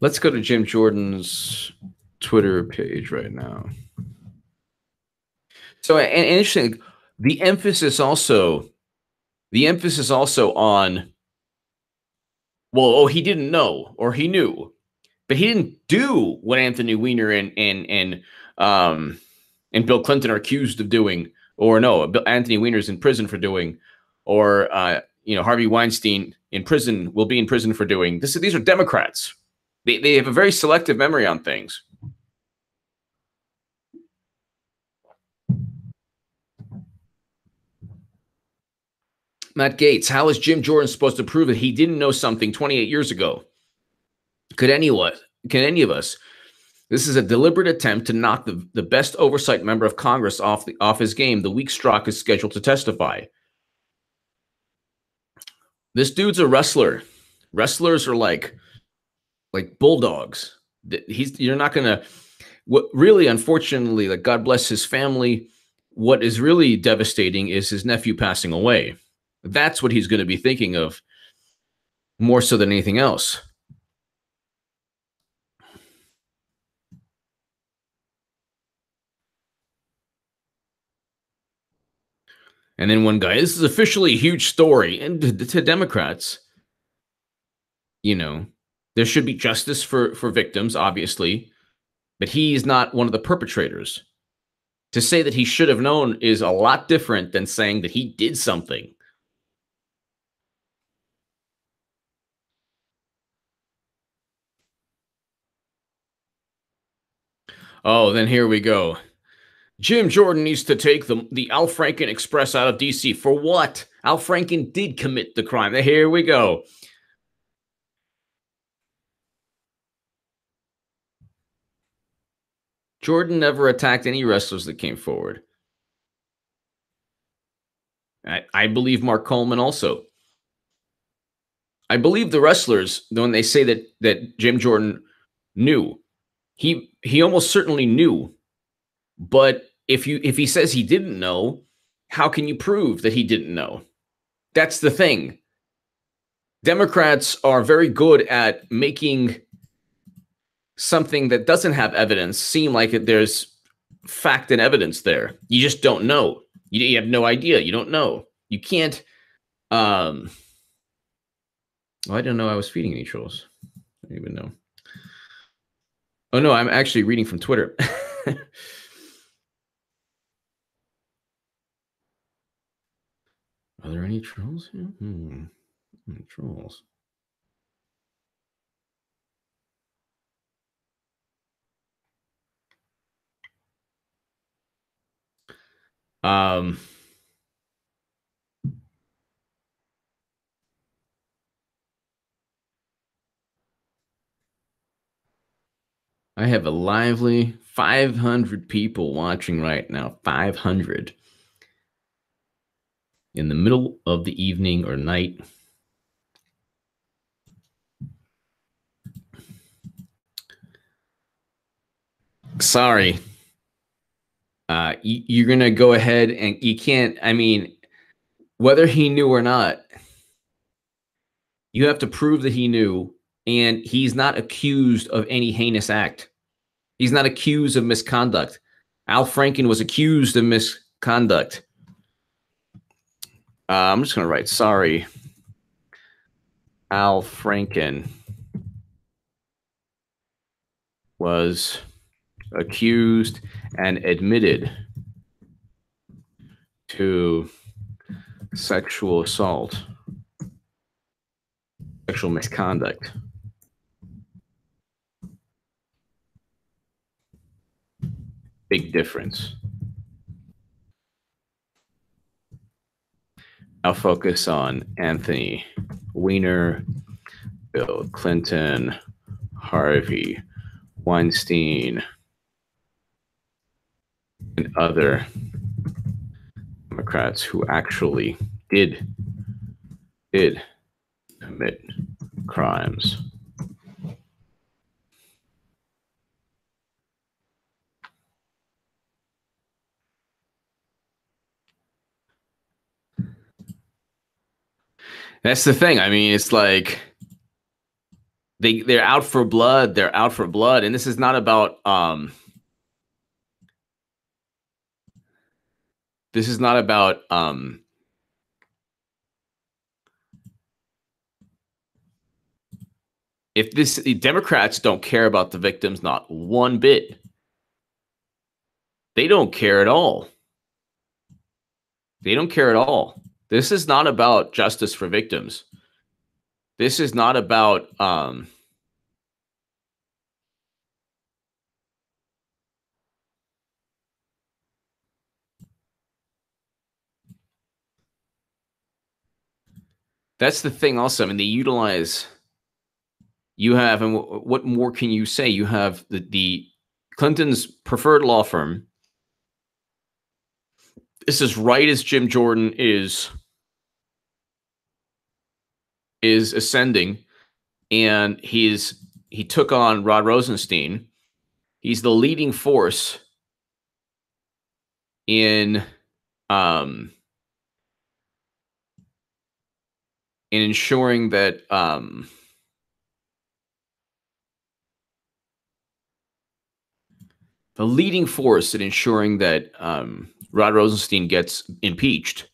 Let's go to Jim Jordan's Twitter page right now. So, and interesting, the emphasis also on, well, oh, he didn't know, or he knew, but he didn't do what Anthony Weiner and Bill Clinton are accused of doing, or no, Anthony Weiner's in prison for doing, or Harvey Weinstein will be in prison for doing. These are Democrats. They have a very selective memory on things. Matt Gates, how is Jim Jordan supposed to prove that he didn't know something 28 years ago? Can any of us? This is a deliberate attempt to knock the best oversight member of Congress off his game the week Strzok is scheduled to testify. This dude's a wrestler. Wrestlers are like bulldogs. You're not gonna. What really, unfortunately, like, God bless his family. What is really devastating is his nephew passing away. That's what he's going to be thinking of more so than anything else. And then one guy, this is officially a huge story. And to Democrats, there should be justice for victims, obviously, but he's not one of the perpetrators. To say that he should have known is a lot different than saying that he did something. Oh, then here we go. Jim Jordan needs to take the Al Franken Express out of D.C. For what? Al Franken did commit the crime. Here we go. Jordan never attacked any wrestlers that came forward. I believe Mark Coleman also. I believe the wrestlers, when they say that Jim Jordan knew, he almost certainly knew. But if he says he didn't know, how can you prove that he didn't know? That's the thing. Democrats are very good at making something that doesn't have evidence seem like there's fact and evidence there. You just don't know. You have no idea. You don't know. You can't. Well, I didn't know I was feeding any trolls. I didn't even know. Oh, no, I'm actually reading from Twitter. Are there any trolls here? Trolls. I have a lively 500 people watching right now. 500. In the middle of the evening or night. Sorry. You're going to go ahead and you can't, I mean, whether he knew or not, you have to prove that he knew, and he's not accused of any heinous act. He's not accused of misconduct. Al Franken was accused of misconduct. I'm just going to write, sorry, Al Franken was accused and admitted to sexual assault, sexual misconduct. Big difference. I'll focus on Anthony Weiner, Bill Clinton, Harvey Weinstein, and other Democrats who actually did commit crimes. That's the thing. I mean, it's like they're out for blood. They're out for blood, and this is not about this is not about if the Democrats don't care about the victims, not one bit. They don't care at all. They don't care at all. This is not about justice for victims. This is not about that's the thing also. I mean, they utilize, you have, and what more can you say? You have the Clinton's preferred law firm. This is right as Jim Jordan is ascending, and he took on Rod Rosenstein. He's the leading force in ensuring that the leading force in ensuring that Rod Rosenstein gets impeached.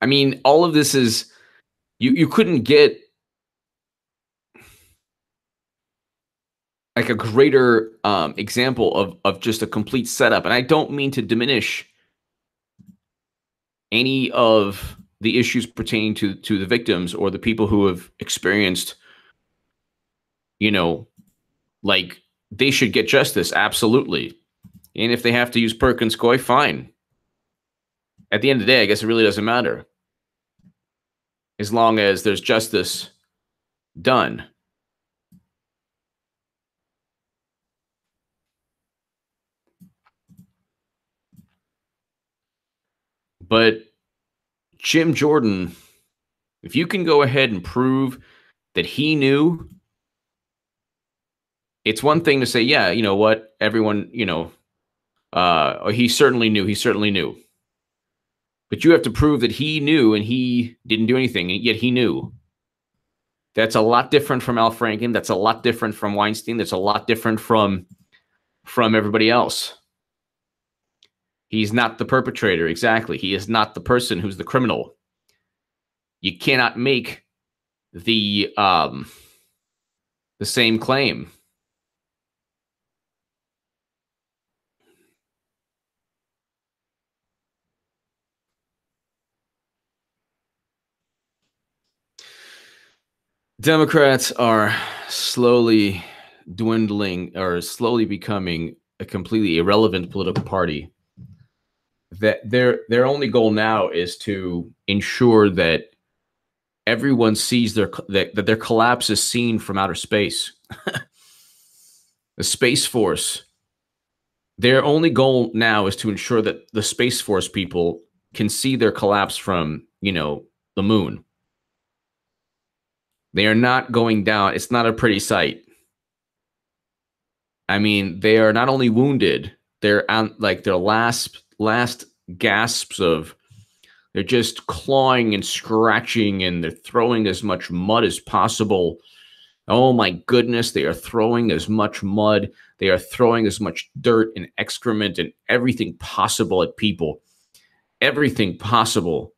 I mean, all of this is, you couldn't get like a greater example of just a complete setup. And I don't mean to diminish any of the issues pertaining to the victims or the people who have experienced, you know, like they should get justice. Absolutely. And if they have to use Perkins Coie, fine. At the end of the day, I guess it really doesn't matter. As long as there's justice done. But Jim Jordan, if you can go ahead and prove that he knew, it's one thing to say, yeah, you know what, everyone, you know, he certainly knew. He certainly knew. But you have to prove that he knew and he didn't do anything, and yet he knew. That's a lot different from Al Franken. That's a lot different from Weinstein. That's a lot different from everybody else. He's not the perpetrator. Exactly. He is not the person who's the criminal. You cannot make the same claim. Democrats are slowly dwindling, or slowly becoming a completely irrelevant political party. That their only goal now is to ensure that everyone sees that their collapse is seen from outer space. The Space Force. Their only goal now is to ensure that the Space Force people can see their collapse from, you know, the moon. They are not going down. It's not a pretty sight. I mean, they are not only wounded, they're on like their last gasps of, they're just clawing and scratching, and they're throwing as much mud as possible. Oh my goodness, they are throwing as much mud. They are throwing as much dirt and excrement and everything possible at people. Everything possible.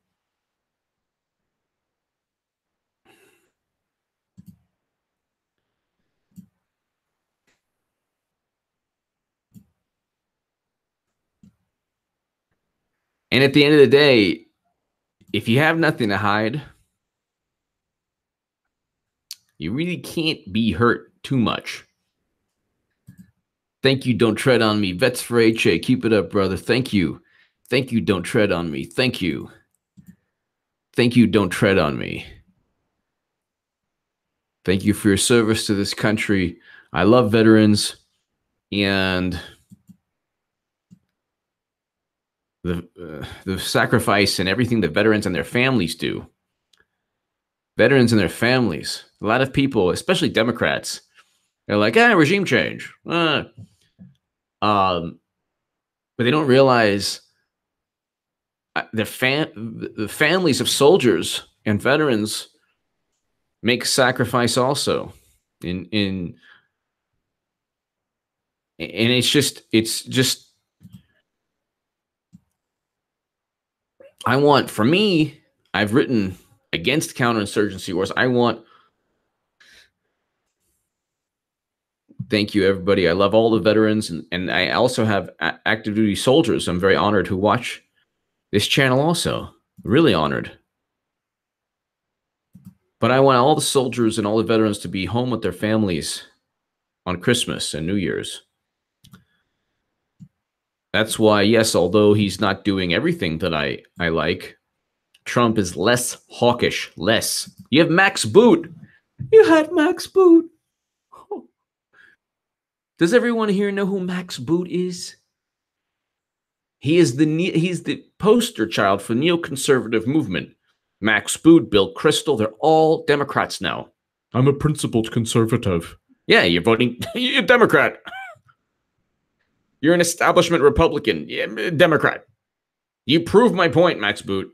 And at the end of the day, if you have nothing to hide, you really can't be hurt too much. Thank you, Don't Tread on Me. Vets for HA, keep it up, brother. Thank you. Thank you, Don't Tread on Me. Thank you. Thank you, Don't Tread on Me. Thank you for your service to this country. I love veterans, and the sacrifice and everything that veterans and their families do. Veterans and their families. A lot of people, especially Democrats, they're like, regime change. But they don't realize the families of soldiers and veterans make sacrifice also. And it's just for me, I've written against counterinsurgency wars. Thank you, everybody. I love all the veterans, and I also have active duty soldiers. I'm very honored who watch this channel also. Really honored. But I want all the soldiers and all the veterans to be home with their families on Christmas and New Year's. That's why, yes, although he's not doing everything that I like, Trump is less hawkish, less. You have Max Boot. You had Max Boot. Oh. Does everyone here know who Max Boot is? He's the poster child for neoconservative movement. Max Boot, Bill Kristol, they're all Democrats now. I'm a principled conservative. Yeah, you're voting, you're a Democrat. You're an establishment Republican. Yeah, Democrat. You prove my point, Max Boot.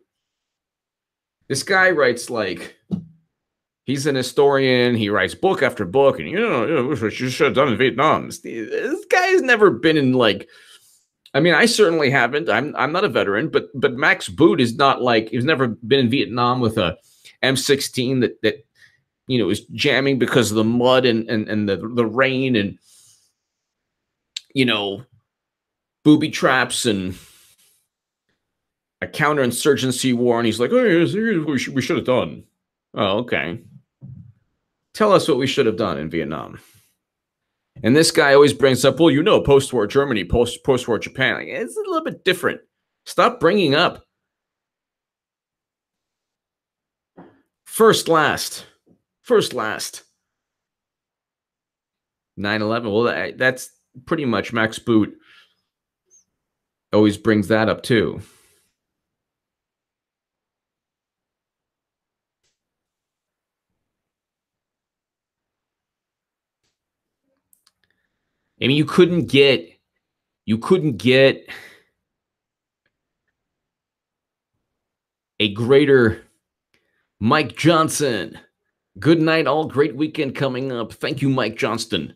This guy writes like, he's an historian. He writes book after book. And, what you should have done in Vietnam. This guy's never been in like, I mean, I certainly haven't. I'm not a veteran, but Max Boot is not like, he's never been in Vietnam with a M16 that is jamming because of the mud and the rain and, booby traps and a counterinsurgency war. And he's like, oh, here's what we should have done. Oh, okay. Tell us what we should have done in Vietnam. And this guy always brings up, well, post-war Germany, post-war Japan. Like, it's a little bit different. Stop bringing up first, last. 9/11. Well, that's pretty much Max Boot always brings that up too. I mean, you couldn't get a greater Mike Johnson. Good night, all. Great weekend coming up. Thank you, Mike Johnston.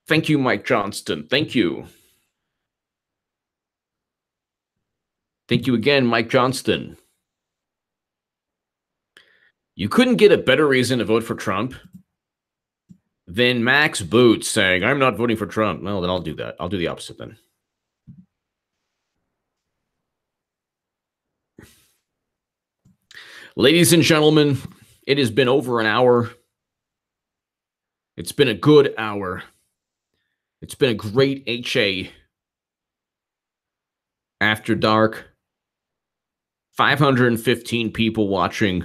Thank you, Mike Johnston. Thank you. Thank you again, Mike Johnston. You couldn't get a better reason to vote for Trump than Max Boot saying, I'm not voting for Trump. Well, then I'll do that. I'll do the opposite then. Ladies and gentlemen, it has been over an hour. It's been a good hour. It's been a great HA After Dark. 515 people watching.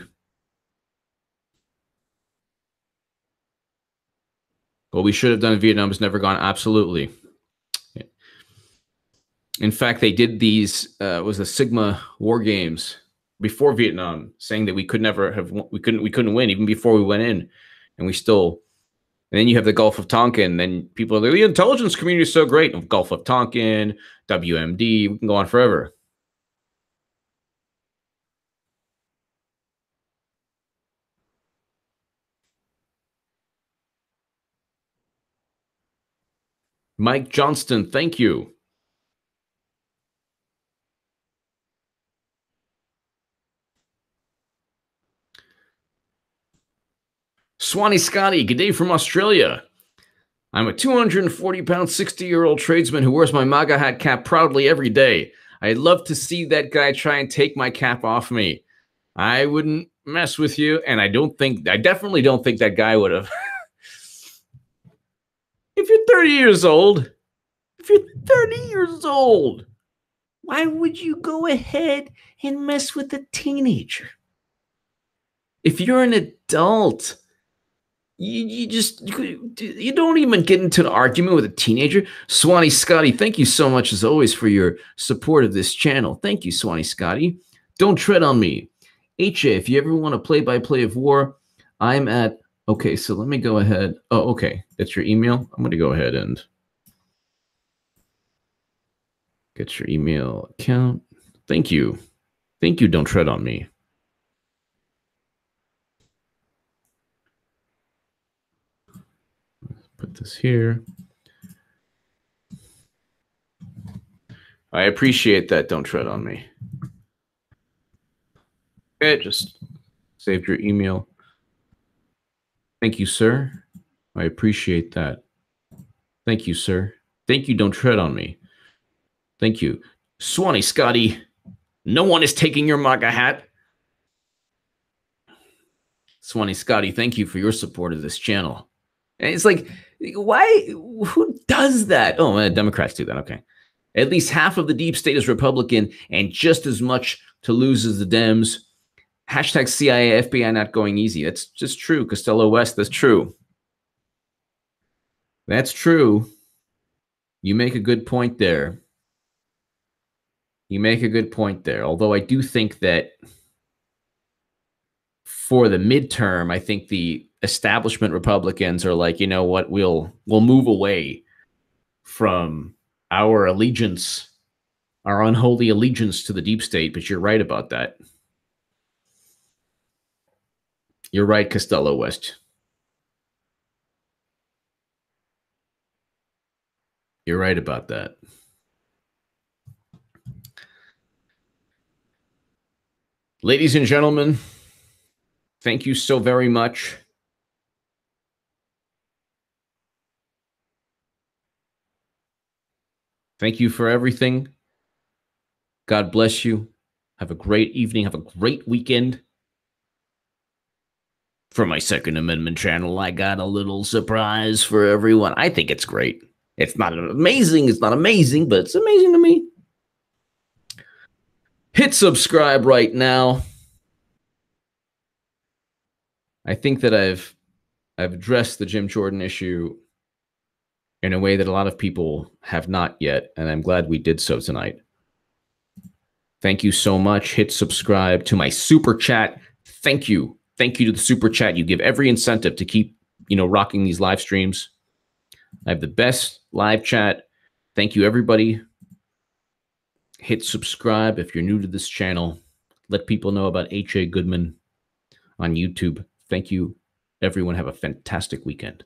What we should have done in Vietnam has never gone. Absolutely. In fact, they did these, was the Sigma War Games before Vietnam, saying that we could never have, we couldn't win even before we went in, and we still. And then you have the Gulf of Tonkin. Then people are like, the intelligence community is so great. Gulf of Tonkin, WMD, we can go on forever. Mike Johnston, thank you. Swanee Scotty, good day from Australia. I'm a 240-pound, 60-year-old tradesman who wears my MAGA hat cap proudly every day. I'd love to see that guy try and take my cap off me. I wouldn't mess with you, and I definitely don't think that guy would have. If you're 30 years old, why would you go ahead and mess with a teenager? If you're an adult, you don't even get into an argument with a teenager. Swanee Scotty, thank you so much as always for your support of this channel. Thank you, Swanee Scotty. Don't tread on me. HA, if you ever want a play-by-play of war, I'm at, okay, so let me go ahead. Oh, okay, that's your email. I'm going to go ahead and get your email account. Thank you. Thank you, Don't Tread on Me. Put this here. I appreciate that. Don't tread on me. Okay, just saved your email. Thank you, sir. I appreciate that. Thank you, sir. Thank you. Don't tread on me. Thank you. Swanee Scotty, no one is taking your MAGA hat. Swanee Scotty, thank you for your support of this channel. And it's like, why? Who does that? Oh, Democrats do that. Okay. At least half of the deep state is Republican and just as much to lose as the Dems. Hashtag CIA, FBI not going easy. That's just true. Costello West, that's true. That's true. You make a good point there. You make a good point there. Although I do think that for the midterm, I think the establishment Republicans are like, you know what, we'll move away from our allegiance, our unholy allegiance to the deep state. But you're right about that. You're right, Costello West. You're right about that. Ladies and gentlemen, thank you so very much. Thank you for everything. God bless you. Have a great evening. Have a great weekend. For my Second Amendment channel, I got a little surprise for everyone. I think it's great. It's not amazing. It's not amazing, but it's amazing to me. Hit subscribe right now. I think that I've addressed the Jim Jordan issue in a way that a lot of people have not yet, and I'm glad we did so tonight. Thank you so much. Hit subscribe to my super chat. Thank you. Thank you to the super chat. You give every incentive to keep, rocking these live streams. I have the best live chat. Thank you, everybody. Hit subscribe if you're new to this channel. Let people know about H.A. Goodman on YouTube. Thank you, everyone. Have a fantastic weekend.